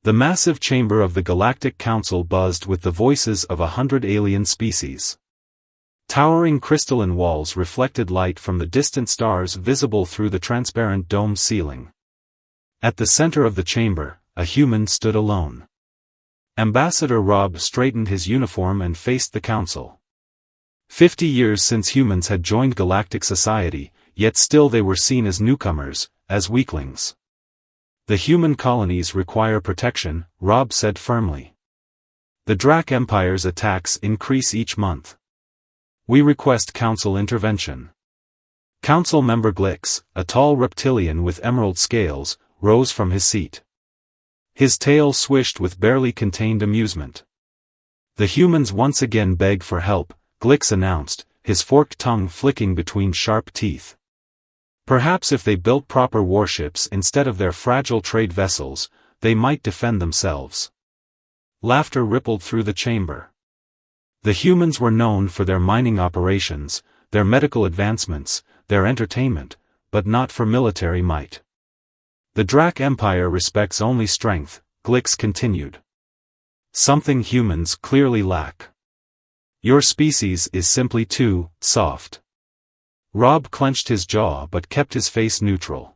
The massive chamber of the Galactic Council buzzed with the voices of 100 alien species. Towering crystalline walls reflected light from the distant stars visible through the transparent dome ceiling. At the center of the chamber, a human stood alone. Ambassador Rob straightened his uniform and faced the council. 50 years since humans had joined galactic society, yet still they were seen as newcomers, as weaklings. The human colonies require protection, Rob said firmly. The Drak Empire's attacks increase each month. We request council intervention. Council member Glix, a tall reptilian with emerald scales, rose from his seat. His tail swished with barely contained amusement. The humans once again beg for help, Glix announced, his forked tongue flicking between sharp teeth. Perhaps if they built proper warships instead of their fragile trade vessels, they might defend themselves. Laughter rippled through the chamber. The humans were known for their mining operations, their medical advancements, their entertainment, but not for military might. The Drak Empire respects only strength, Glix continued. Something humans clearly lack. Your species is simply too soft. Rob clenched his jaw but kept his face neutral.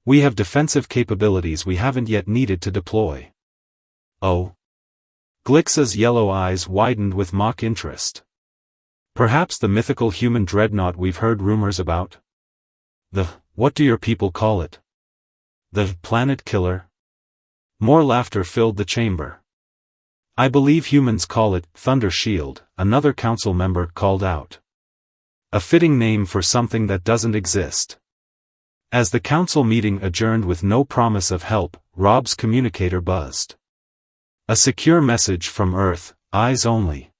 We have defensive capabilities we haven't yet needed to deploy. Oh? Glix's yellow eyes widened with mock interest. Perhaps the mythical human dreadnought we've heard rumors about? What do your people call it? The planet killer? More laughter filled the chamber. I believe humans call it Thunder Shield, another council member called out. A fitting name for something that doesn't exist. As the council meeting adjourned with no promise of help, Rob's communicator buzzed. A secure message from Earth, eyes only.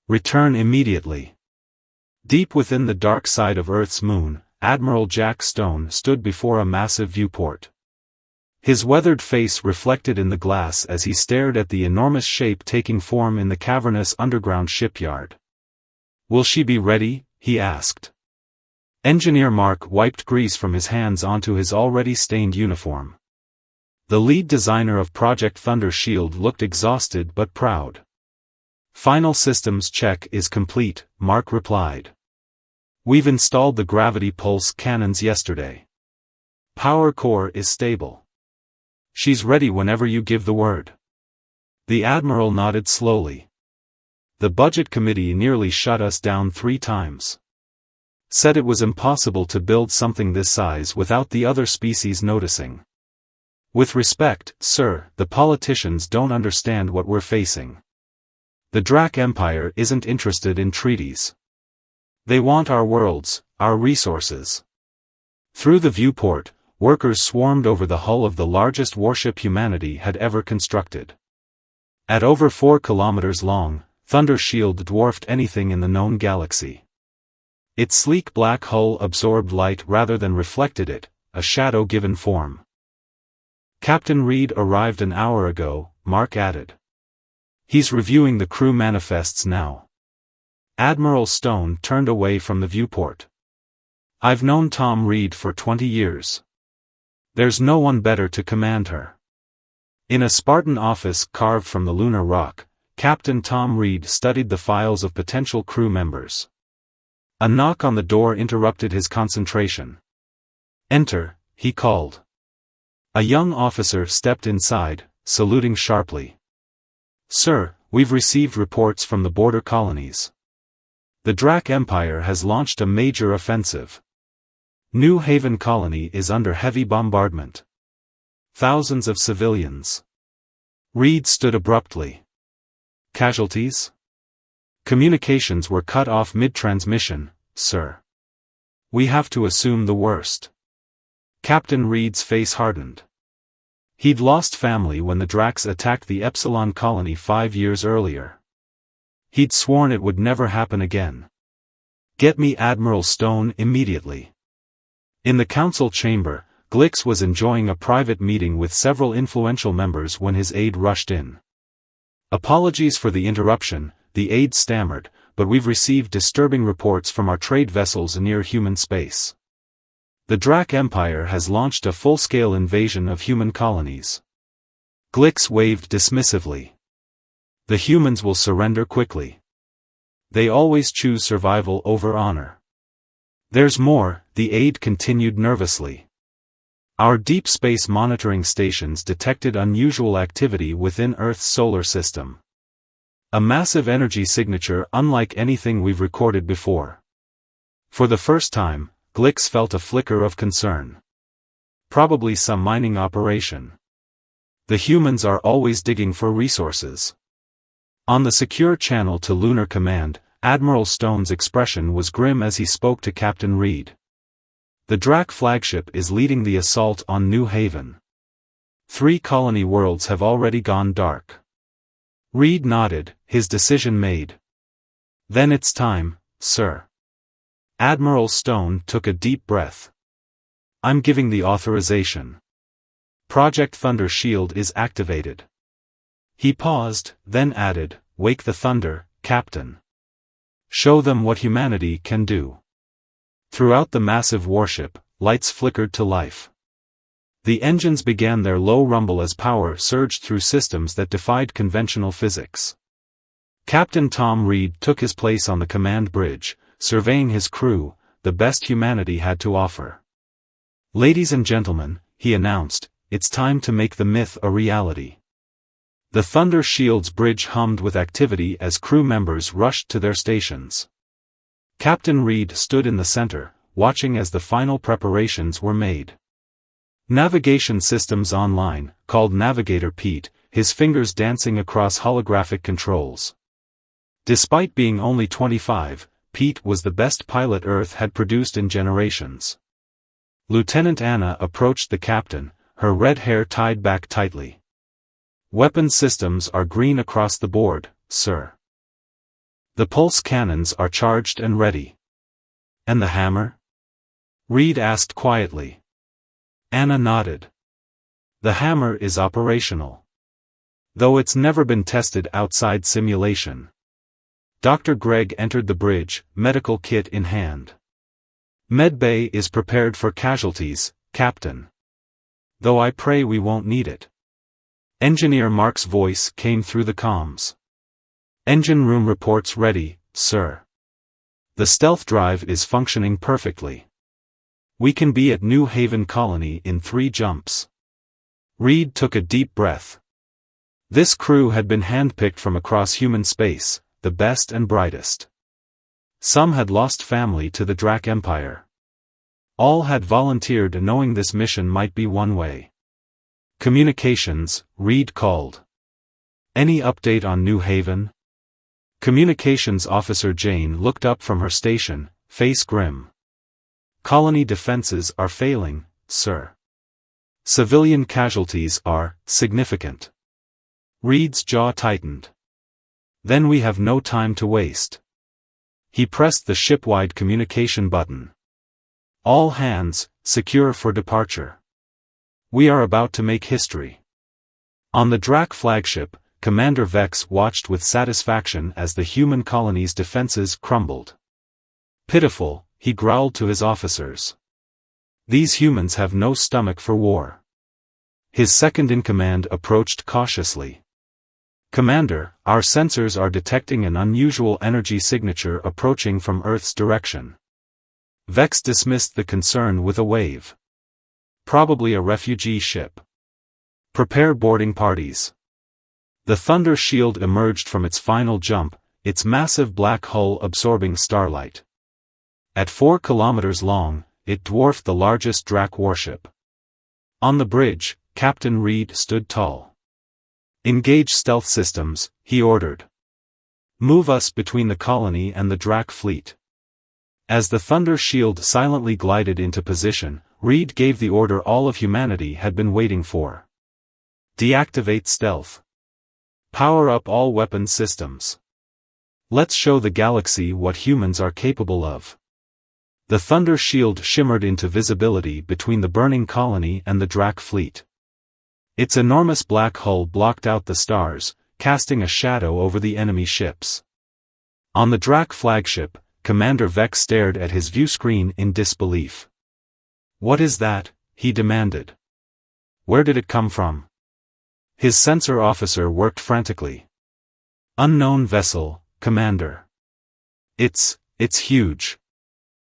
Return immediately. Deep within the dark side of Earth's moon, Admiral Jack Stone stood before a massive viewport. His weathered face reflected in the glass as he stared at the enormous shape taking form in the cavernous underground shipyard. Will she be ready? He asked. Engineer Mark wiped grease from his hands onto his already stained uniform. The lead designer of Project Thunder Shield looked exhausted but proud. Final systems check is complete, Mark replied. We've installed the gravity pulse cannons yesterday. Power core is stable. She's ready whenever you give the word. The Admiral nodded slowly. The budget committee nearly shut us down 3 times. Said it was impossible to build something this size without the other species noticing. With respect, sir, the politicians don't understand what we're facing. The Drak Empire isn't interested in treaties. They want our worlds, our resources. Through the viewport, workers swarmed over the hull of the largest warship humanity had ever constructed. At over 4 kilometers long, Thunder Shield dwarfed anything in the known galaxy. Its sleek black hull absorbed light rather than reflected it, a shadow-given form. Captain Reed arrived an hour ago, Mark added. He's reviewing the crew manifests now. Admiral Stone turned away from the viewport. I've known Tom Reed for 20 years. There's no one better to command her. In a Spartan office carved from the lunar rock, Captain Tom Reed studied the files of potential crew members. A knock on the door interrupted his concentration. Enter, he called. A young officer stepped inside, saluting sharply. Sir, we've received reports from the border colonies. The Drak Empire has launched a major offensive. New Haven Colony is under heavy bombardment. Thousands of civilians. Reed stood abruptly. Casualties? Communications were cut off mid-transmission, sir. We have to assume the worst. Captain Reed's face hardened. He'd lost family when the Draks attacked the Epsilon colony 5 years earlier. He'd sworn it would never happen again. Get me Admiral Stone immediately. In the council chamber, Glix was enjoying a private meeting with several influential members when his aide rushed in. Apologies for the interruption, the aide stammered, but we've received disturbing reports from our trade vessels near human space. The Drak Empire has launched a full-scale invasion of human colonies. Glix waved dismissively. The humans will surrender quickly. They always choose survival over honor. There's more, the aide continued nervously. Our deep space monitoring stations detected unusual activity within Earth's solar system. A massive energy signature unlike anything we've recorded before. For the first time, Glix felt a flicker of concern. Probably some mining operation. The humans are always digging for resources. On the secure channel to Lunar Command, Admiral Stone's expression was grim as he spoke to Captain Reed. The Drac flagship is leading the assault on New Haven. 3 colony worlds have already gone dark. Reed nodded, his decision made. Then it's time, sir. Admiral Stone took a deep breath. I'm giving the authorization. Project Thunder Shield is activated. He paused, then added, "Wake the thunder, Captain. Show them what humanity can do." Throughout the massive warship, lights flickered to life. The engines began their low rumble as power surged through systems that defied conventional physics. Captain Tom Reed took his place on the command bridge, surveying his crew, the best humanity had to offer. "Ladies and gentlemen," he announced, "it's time to make the myth a reality." The Thunder Shield's bridge hummed with activity as crew members rushed to their stations. Captain Reed stood in the center, watching as the final preparations were made. Navigation systems online, called Navigator Pete, his fingers dancing across holographic controls. Despite being only 25, Pete was the best pilot Earth had produced in generations. Lieutenant Anna approached the captain, her red hair tied back tightly. "Weapon systems are green across the board, sir. The pulse cannons are charged and ready." "And the hammer?" Reed asked quietly. Anna nodded. "The hammer is operational. Though it's never been tested outside simulation." Dr. Gregg entered the bridge, medical kit in hand. "Medbay is prepared for casualties, Captain. Though I pray we won't need it." Engineer Mark's voice came through the comms. "Engine room reports ready, sir. The stealth drive is functioning perfectly. We can be at New Haven Colony in 3 jumps." Reed took a deep breath. This crew had been handpicked from across human space, the best and brightest. Some had lost family to the Drac Empire. All had volunteered knowing this mission might be one way. "Communications," Reed called. "Any update on New Haven?" Communications Officer Jane looked up from her station, face grim. "Colony defenses are failing, sir. Civilian casualties are significant." Reed's jaw tightened. "Then we have no time to waste." He pressed the ship-wide communication button. "All hands, secure for departure. We are about to make history." On the Drac flagship, Commander Vex watched with satisfaction as the human colony's defenses crumbled. "Pitiful," he growled to his officers. "These humans have no stomach for war." His second-in-command approached cautiously. "Commander, our sensors are detecting an unusual energy signature approaching from Earth's direction." Vex dismissed the concern with a wave. "Probably a refugee ship. Prepare boarding parties." The Thunder Shield emerged from its final jump, its massive black hull absorbing starlight. At 4 kilometers long, it dwarfed the largest Drac warship. On the bridge, Captain Reed stood tall. "Engage stealth systems," he ordered. "Move us between the colony and the Drac fleet." As the Thunder Shield silently glided into position, Reed gave the order all of humanity had been waiting for. "Deactivate stealth. Power up all weapon systems. Let's show the galaxy what humans are capable of." The Thunder Shield shimmered into visibility between the burning colony and the Drac fleet. Its enormous black hull blocked out the stars, casting a shadow over the enemy ships. On the Drac flagship, Commander Vex stared at his view screen in disbelief. "What is that?" he demanded. "Where did it come from?" His sensor officer worked frantically. Unknown vessel, Commander. It's huge.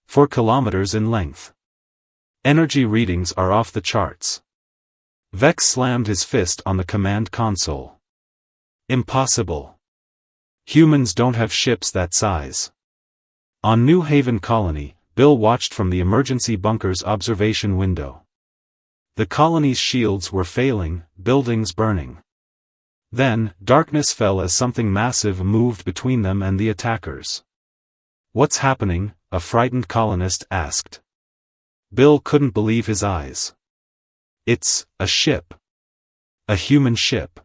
4 kilometers in length. Energy readings are off the charts. Vex slammed his fist on the command console. Impossible. Humans don't have ships that size. On New Haven Colony, Bill watched from the emergency bunker's observation window. The colony's shields were failing, buildings burning. Then, darkness fell as something massive moved between them and the attackers. "What's happening?" a frightened colonist asked. Bill couldn't believe his eyes. "It's a ship. A human ship.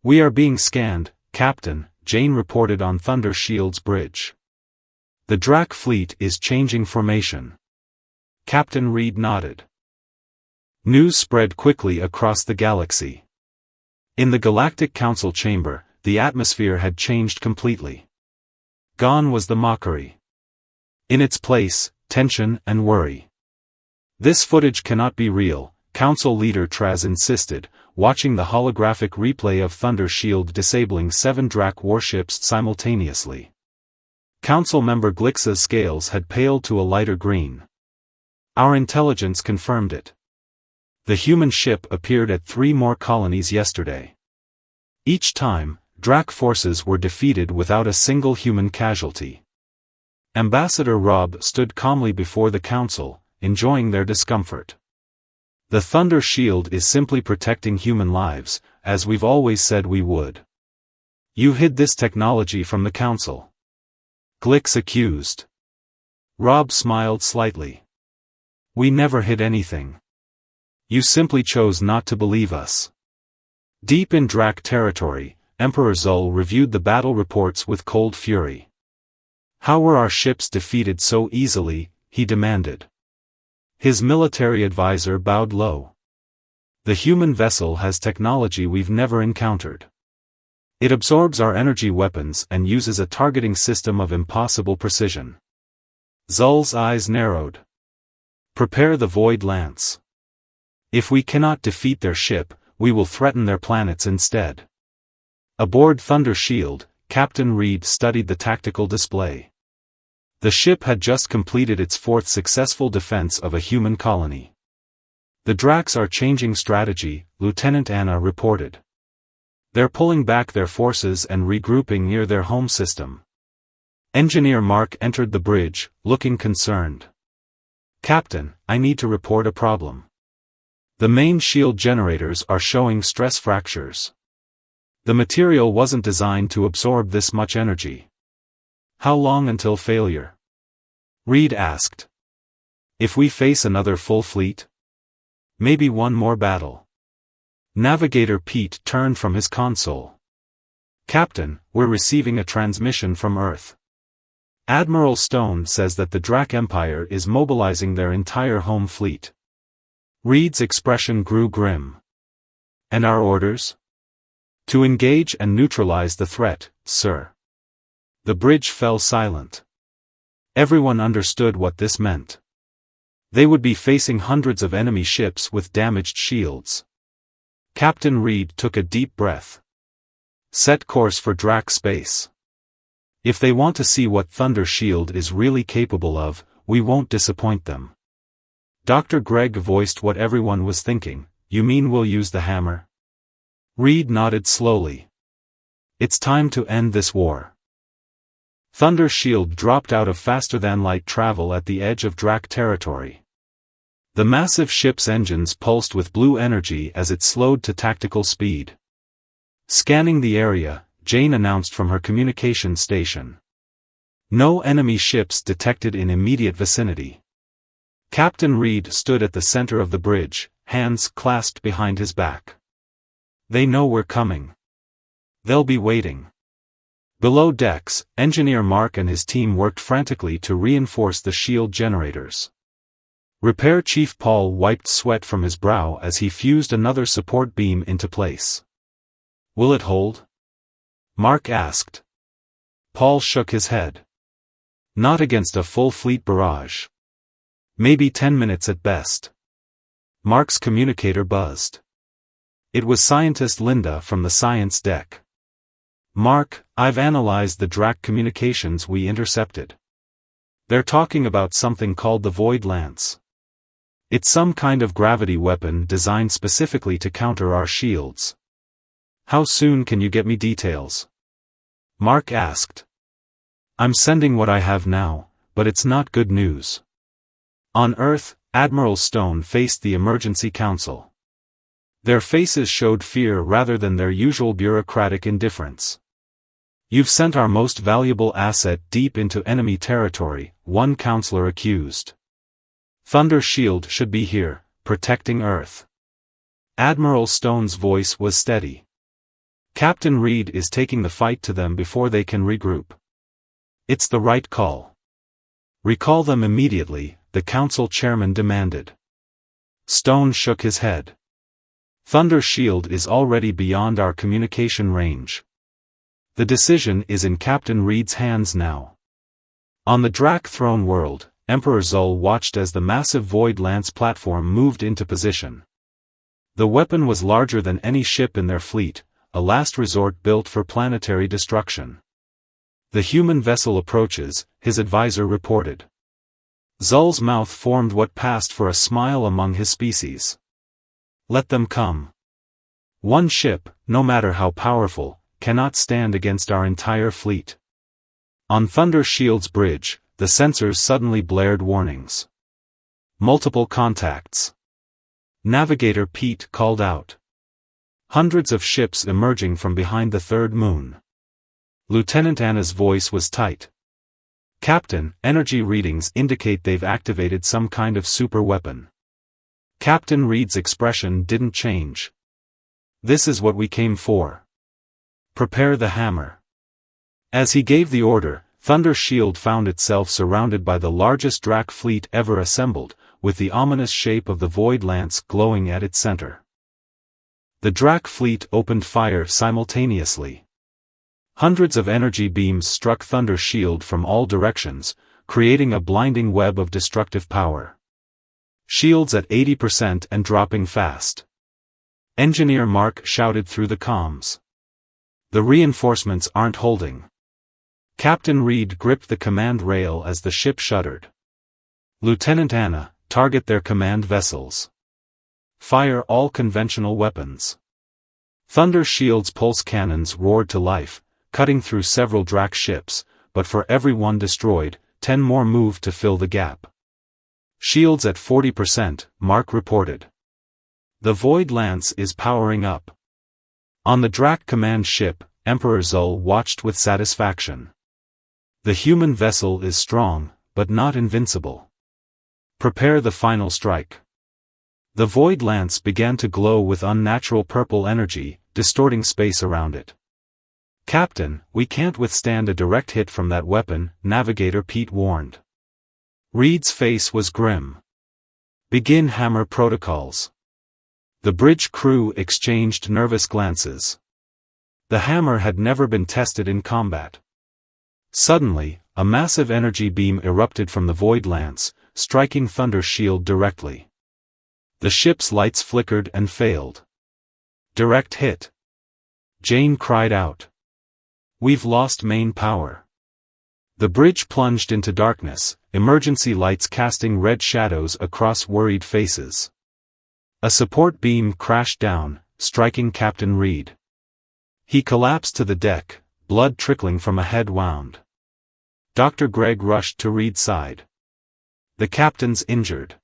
We are being scanned, Captain," Jane reported on Thunder Shield's bridge. "The Drac fleet is changing formation." Captain Reed nodded. News spread quickly across the galaxy. In the Galactic Council chamber, the atmosphere had changed completely. Gone was the mockery. In its place, tension and worry. "This footage cannot be real," Council leader Traz insisted, watching the holographic replay of Thunder Shield disabling 7 Drac warships simultaneously. Council member Glixa's scales had paled to a lighter green. "Our intelligence confirmed it. The human ship appeared at 3 more colonies yesterday. Each time, Drac forces were defeated without a single human casualty." Ambassador Robb stood calmly before the council, enjoying their discomfort. "The Thunder Shield is simply protecting human lives, as we've always said we would. You hid this technology from the council," Glix accused. Robb smiled slightly. "We never hid anything. You simply chose not to believe us." Deep in Drac territory, Emperor Zul reviewed the battle reports with cold fury. "How were our ships defeated so easily?" he demanded. His military advisor bowed low. "The human vessel has technology we've never encountered. It absorbs our energy weapons and uses a targeting system of impossible precision." Zul's eyes narrowed. "Prepare the Void Lance. If we cannot defeat their ship, we will threaten their planets instead." Aboard Thunder Shield, Captain Reed studied the tactical display. The ship had just completed its 4th successful defense of a human colony. "The Dracs are changing strategy," Lieutenant Anna reported. "They're pulling back their forces and regrouping near their home system." Engineer Mark entered the bridge, looking concerned. "Captain, I need to report a problem. The main shield generators are showing stress fractures. The material wasn't designed to absorb this much energy." "How long until failure?" Reed asked. "If we face another full fleet? Maybe one more battle." Navigator Pete turned from his console. "Captain, we're receiving a transmission from Earth. Admiral Stone says that the Drac Empire is mobilizing their entire home fleet." Reed's expression grew grim. "And our orders?" "To engage and neutralize the threat, sir." The bridge fell silent. Everyone understood what this meant. They would be facing hundreds of enemy ships with damaged shields. Captain Reed took a deep breath. "Set course for Drac space. If they want to see what Thunder Shield is really capable of, we won't disappoint them." Dr. Gregg voiced what everyone was thinking. "You mean we'll use the hammer?" Reed nodded slowly. "It's time to end this war." Thunder Shield dropped out of faster-than-light travel at the edge of Drac territory. The massive ship's engines pulsed with blue energy as it slowed to tactical speed. Scanning the area, Jane announced from her communication station. "No enemy ships detected in immediate vicinity." Captain Reed stood at the center of the bridge, hands clasped behind his back. "They know we're coming. They'll be waiting." Below decks, Engineer Mark and his team worked frantically to reinforce the shield generators. Repair Chief Paul wiped sweat from his brow as he fused another support beam into place. "Will it hold?" Mark asked. Paul shook his head. "Not against a full fleet barrage. Maybe 10 minutes at best." Mark's communicator buzzed. It was scientist Linda from the science deck. "Mark, I've analyzed the Drac communications we intercepted. They're talking about something called the Void Lance. It's some kind of gravity weapon designed specifically to counter our shields. How soon can you get me details?" Mark asked. "I'm sending what I have now, but it's not good news." On Earth, Admiral Stone faced the Emergency Council. Their faces showed fear rather than their usual bureaucratic indifference. "You've sent our most valuable asset deep into enemy territory," one counselor accused. "Thunder Shield should be here, protecting Earth." Admiral Stone's voice was steady. "Captain Reed is taking the fight to them before they can regroup. It's the right call. Recall them immediately," the council chairman demanded. Stone shook his head. "Thunder Shield is already beyond our communication range. The decision is in Captain Reed's hands now." On the Drac throne world, Emperor Zul watched as the massive Void Lance platform moved into position. The weapon was larger than any ship in their fleet, a last resort built for planetary destruction. "The human vessel approaches," his advisor reported. Zul's mouth formed what passed for a smile among his species. "Let them come. One ship, no matter how powerful, cannot stand against our entire fleet." On Thunder Shield's bridge, the sensors suddenly blared warnings. "Multiple contacts." Navigator Pete called out. Hundreds of ships emerging from behind the third moon. Lieutenant Anna's voice was tight. "Captain, energy readings indicate they've activated some kind of super weapon." Captain Reed's expression didn't change. "This is what we came for. Prepare the hammer." As he gave the order, Thunder Shield found itself surrounded by the largest Drac fleet ever assembled, with the ominous shape of the Void Lance glowing at its center. The Drac fleet opened fire simultaneously. Hundreds of energy beams struck Thunder Shield from all directions, creating a blinding web of destructive power. "Shields at 80% and dropping fast." Engineer Mark shouted through the comms. "The reinforcements aren't holding." Captain Reed gripped the command rail as the ship shuddered. "Lieutenant Anna, target their command vessels. Fire all conventional weapons." Thunder Shield's pulse cannons roared to life, cutting through several Drac ships, but for every one destroyed, 10 more moved to fill the gap. "Shields at 40%, Mark reported. The Void Lance is powering up." On the Drac command ship, Emperor Zul watched with satisfaction. "The human vessel is strong, but not invincible. Prepare the final strike." The Void Lance began to glow with unnatural purple energy, distorting space around it. "Captain, we can't withstand a direct hit from that weapon," Navigator Pete warned. Reed's face was grim. "Begin hammer protocols." The bridge crew exchanged nervous glances. The hammer had never been tested in combat. Suddenly, a massive energy beam erupted from the Void Lance, striking Thunder Shield directly. The ship's lights flickered and failed. "Direct hit." Jane cried out. "We've lost main power." The bridge plunged into darkness, emergency lights casting red shadows across worried faces. A support beam crashed down, striking Captain Reed. He collapsed to the deck, blood trickling from a head wound. Dr. Gregg rushed to Reed's side. "The captain's injured.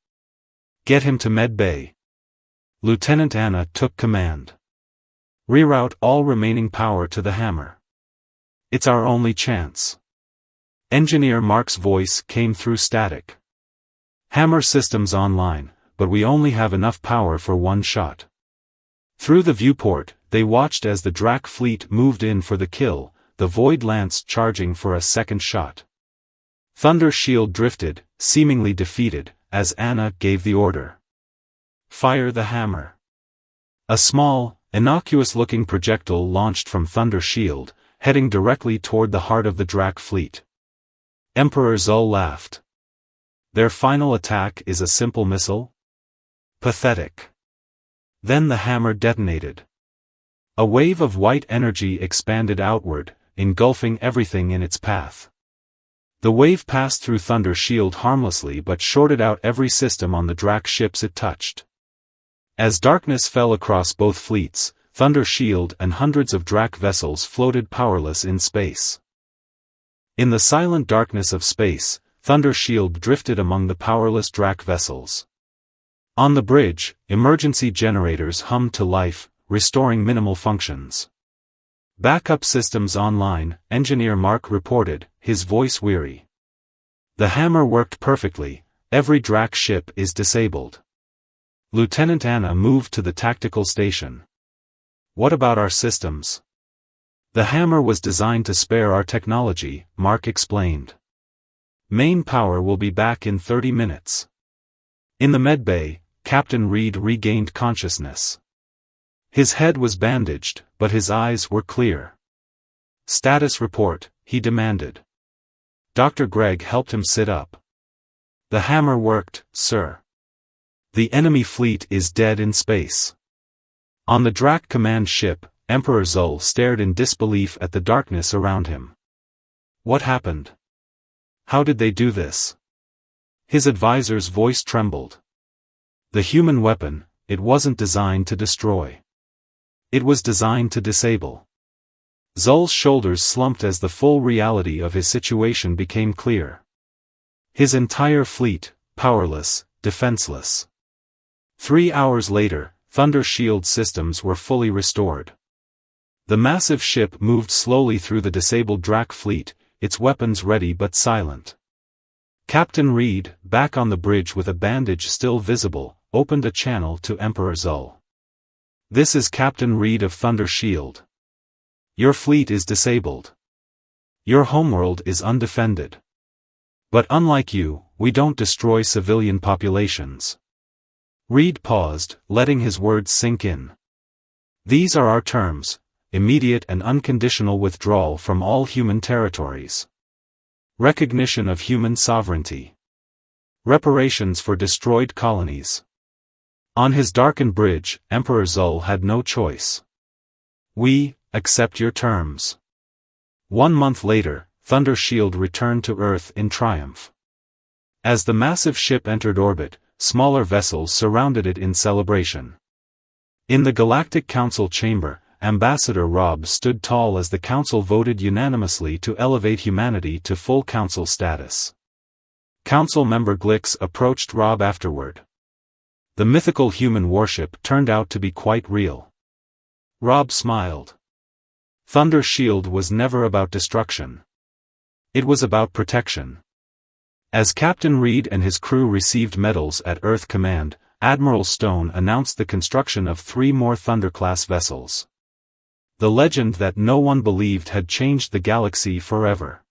Get him to Med Bay." Lieutenant Anna took command. "Reroute all remaining power to the hammer. It's our only chance." Engineer Mark's voice came through static. "Hammer systems online, but we only have enough power for one shot." Through the viewport, they watched as the Drac fleet moved in for the kill, the Void Lance charging for a second shot. Thunder Shield drifted, seemingly defeated, as Anna gave the order. "Fire the hammer." A small, innocuous-looking projectile launched from Thunder Shield, heading directly toward the heart of the Drac fleet. Emperor Zul laughed. "Their final attack is a simple missile? Pathetic." Then the hammer detonated. A wave of white energy expanded outward, engulfing everything in its path. The wave passed through Thunder's shield harmlessly but shorted out every system on the Drac ships it touched. As darkness fell across both fleets, Thunder's shield and hundreds of Drac vessels floated powerless in space. In the silent darkness of space, Thunder's shield drifted among the powerless Drac vessels. On the bridge, emergency generators hummed to life, restoring minimal functions. "Backup systems online," Engineer Mark reported, his voice weary. "The hammer worked perfectly, every Drac ship is disabled." Lieutenant Anna moved to the tactical station. "What about our systems?" "The hammer was designed to spare our technology," Mark explained. "Main power will be back in 30 minutes. In the medbay, Captain Reed regained consciousness. His head was bandaged, but his eyes were clear. "Status report," he demanded. Dr. Gregg helped him sit up. "The hammer worked, sir. The enemy fleet is dead in space." On the Drac command ship, Emperor Zul stared in disbelief at the darkness around him. "What happened? How did they do this?" His advisor's voice trembled. "The human weapon, it wasn't designed to destroy. It was designed to disable." Zul's shoulders slumped as the full reality of his situation became clear. His entire fleet, powerless, defenseless. 3 hours later, Thunder's shield systems were fully restored. The massive ship moved slowly through the disabled Drac fleet, its weapons ready but silent. Captain Reed, back on the bridge with a bandage still visible, opened a channel to Emperor Zul. "This is Captain Reed of Thunder's shield. Your fleet is disabled. Your homeworld is undefended. But unlike you, we don't destroy civilian populations." Reed paused, letting his words sink in. "These are our terms: immediate and unconditional withdrawal from all human territories. Recognition of human sovereignty. Reparations for destroyed colonies." On his darkened bridge, Emperor Zul had no choice. "We accept your terms." 1 month later, Thunder's shield returned to Earth in triumph. As the massive ship entered orbit, smaller vessels surrounded it in celebration. In the Galactic Council chamber, Ambassador Robb stood tall as the Council voted unanimously to elevate humanity to full Council status. Council member Glix approached Robb afterward. The mythical human warship turned out to be quite real. Robb smiled. Thunder's shield was never about destruction. It was about protection. As Captain Reed and his crew received medals at Earth Command, Admiral Stone announced the construction of 3 more Thunder-class vessels. The legend that no one believed had changed the galaxy forever.